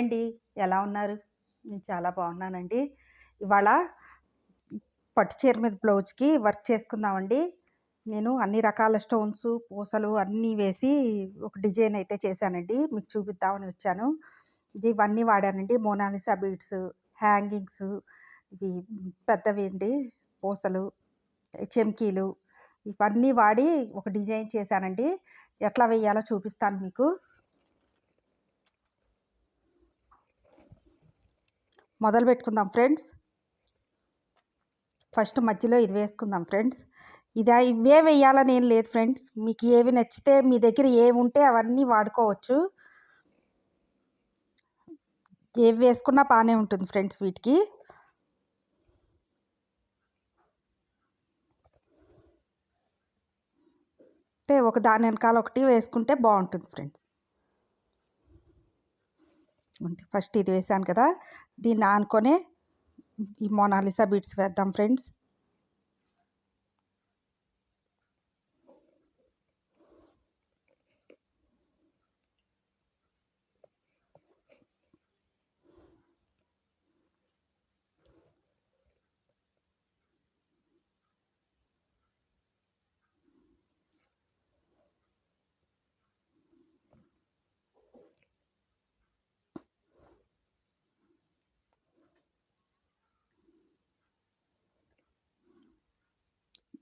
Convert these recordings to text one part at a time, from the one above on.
అండి. ఎలా ఉన్నారు? నేను చాలా బాగున్నానండి. ఇవాళ పట్టు చీర మీద బ్లౌజ్‌కి వర్క్ చేసుకుందామండి. నేను అన్ని రకాల స్టోన్స్, పూసలు అన్నీ వేసి ఒక డిజైన్ అయితే చేశానండి. మీకు చూపిద్దామని వచ్చాను. ఇవన్నీ వాడానండి. మోనాలిసా బీడ్స్, హ్యాంగింగ్స్, ఇవి పెద్దవి అండి పూసలు, చెమ్కీలు ఇవన్నీ వాడి ఒక డిజైన్ చేశానండి. ఎట్లా వేయాలో చూపిస్తాను మీకు. మొదలు పెట్టుకుందాం ఫ్రెండ్స్. ఫస్ట్ మధ్యలో ఇది వేసుకుందాం ఫ్రెండ్స్. ఇవే వేయాలని ఏం లేదు ఫ్రెండ్స్. మీకు ఏవి నచ్చితే మీ దగ్గర ఏవి ఉంటే అవన్నీ వాడుకోవచ్చు. ఏవి వేసుకున్నా బాగానే ఉంటుంది ఫ్రెండ్స్ వీటికి. అంటే ఒక దాని వెనకాల ఒకటి వేసుకుంటే బాగుంటుంది ఫ్రెండ్స్. ఫస్ట్ ఇది వేసాను కదా, దీన్ని ఆనుకొనే ఈ మోనాలిసా బీడ్స్ వేద్దాం ఫ్రెండ్స్.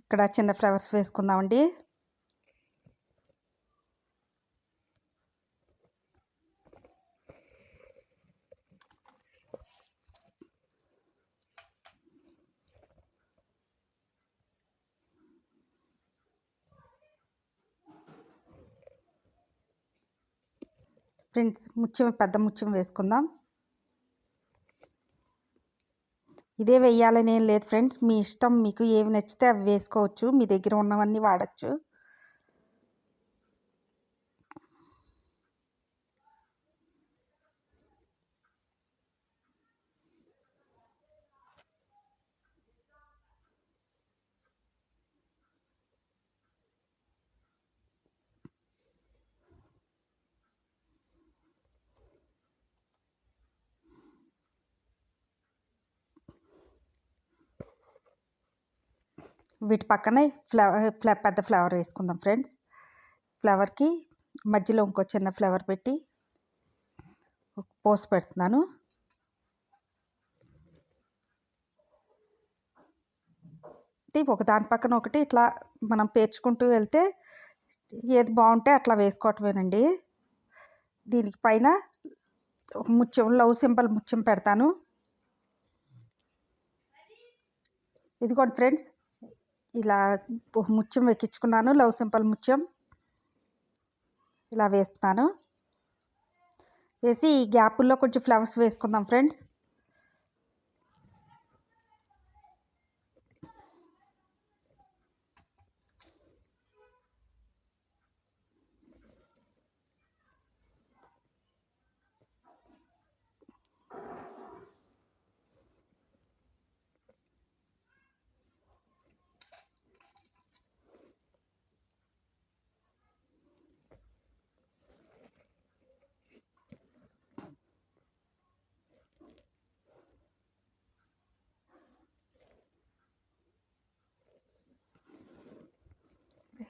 ఇక్కడ చిన్న ఫ్లవర్స్ వేసుకుందామండి. ఫ్రెండ్స్ ముత్యం, పెద్ద ముత్యం వేసుకుందాం. ఇదే వేయాలని ఏం లేదు ఫ్రెండ్స్. మీ ఇష్టం, మీకు ఏవి నచ్చితే అవి వేసుకోవచ్చు. మీ దగ్గర ఉన్నవన్నీ వాడచ్చు. వీటి పక్కనే పెద్ద ఫ్లవర్ వేసుకుందాం ఫ్రెండ్స్. ఫ్లవర్కి మధ్యలో ఇంకో చిన్న ఫ్లవర్ పెట్టి పోసి పెడుతున్నాను. ఒక దాని పక్కన ఒకటి ఇట్లా మనం పేర్చుకుంటూ వెళ్తే ఏది బాగుంటే అట్లా వేసుకోవటమేనండి. దీనికి పైన ఒక ముత్యం, లవ్ సింబల్ ముత్యం పెడతాను. ఇదిగోండి ఫ్రెండ్స్, ఇలా ముత్యం ఎక్కించుకున్నాను. లవ్ సింబల్ ముత్యం ఇలా వేస్తున్నాను. వేసి ఈ గ్యాపుల్లో కొంచెం ఫ్లవర్స్ వేసుకుందాం ఫ్రెండ్స్.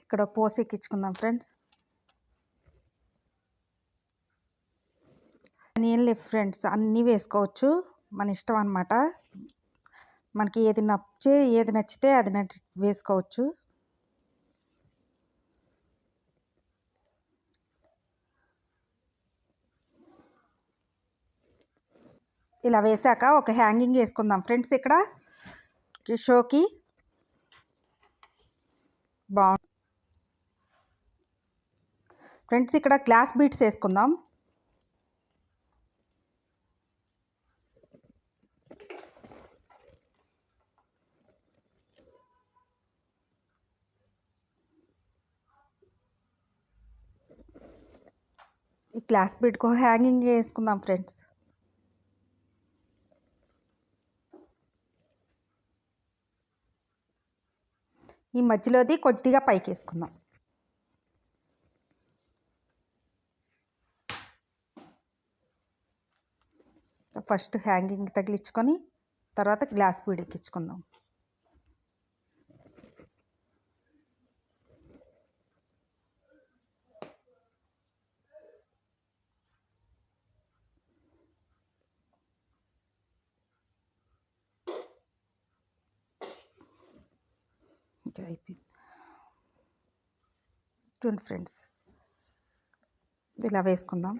ఇక్కడ పోసి ఎక్కించుకుందాం ఫ్రెండ్స్. ఏం లేదు ఫ్రెండ్స్, అన్నీ వేసుకోవచ్చు, మన ఇష్టం అన్నమాట. మనకి ఏది నచ్చితే అది వేసుకోవచ్చు. ఇలా వేసాక ఒక హ్యాంగింగ్ వేసుకుందాం ఫ్రెండ్స్. ఇక్కడ షోకి బాగుంది ఫ్రెండ్స్. ఇక్కడ గ్లాస్ బీడ్స్ వేసుకుందాం. ఈ గ్లాస్ బీడ్కు హ్యాంగింగ్ వేసుకుందాం ఫ్రెండ్స్. ఈ మధ్యలోది కొద్దిగా పైకి వేసుకుందాం. ఫస్ట్ హ్యాంగింగ్ తగిలించుకొని తర్వాత గ్లాస్ బీడ్ ఎక్కించుకుందాం. ఇంకా అయిపోయింది. చూడండి ఫ్రెండ్స్, ఇలా వేసుకుందాం.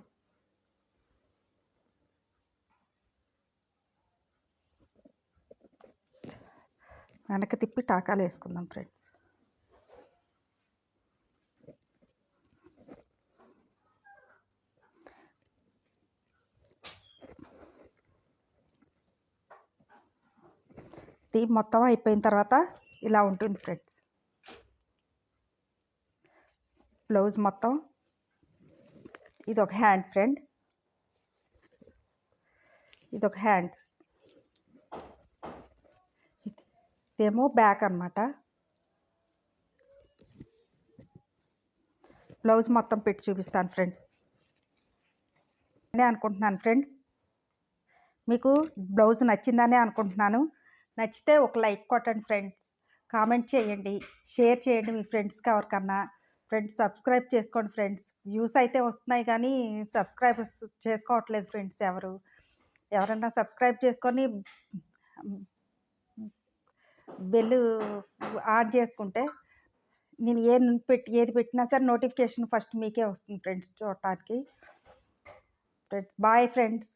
వెనక్కి తిప్పి టాకాలు వేసుకుందాం ఫ్రెండ్స్. ఇది మొత్తం అయిపోయిన తర్వాత ఇలా ఉంటుంది ఫ్రెండ్స్. బ్లౌజ్ మొత్తం ఇది ఒక హ్యాండ్ ఫ్రెండ్, ఇది ఒక హ్యాండ్, ఇదేమో బ్యాక్ అన్నమాట. బ్లౌజ్ మొత్తం పెట్టి చూపిస్తాను ఫ్రెండ్. నేను అనుకుంటున్నాను ఫ్రెండ్స్, మీకు బ్లౌజ్ నచ్చిందనే అనుకుంటున్నాను. నచ్చితే ఒక లైక్ కొట్టండి ఫ్రెండ్స్, కామెంట్ చేయండి, షేర్ చేయండి మీ ఫ్రెండ్స్కి ఎవరికన్నా. ఫ్రెండ్స్ సబ్స్క్రైబ్ చేసుకోండి ఫ్రెండ్స్. వ్యూస్ అయితే వస్తున్నాయి కానీ సబ్స్క్రైబర్స్ చేసుకోవట్లేదు ఫ్రెండ్స్. ఎవరన్నా సబ్స్క్రైబ్ చేసుకొని బెల్ ఆన్ చేసుకుంటే నేను ఏది పెట్టినా సరే నోటిఫికేషన్ ఫస్ట్ మీకే వస్తుంది ఫ్రెండ్స్ చూడటానికి. Friends bye friends.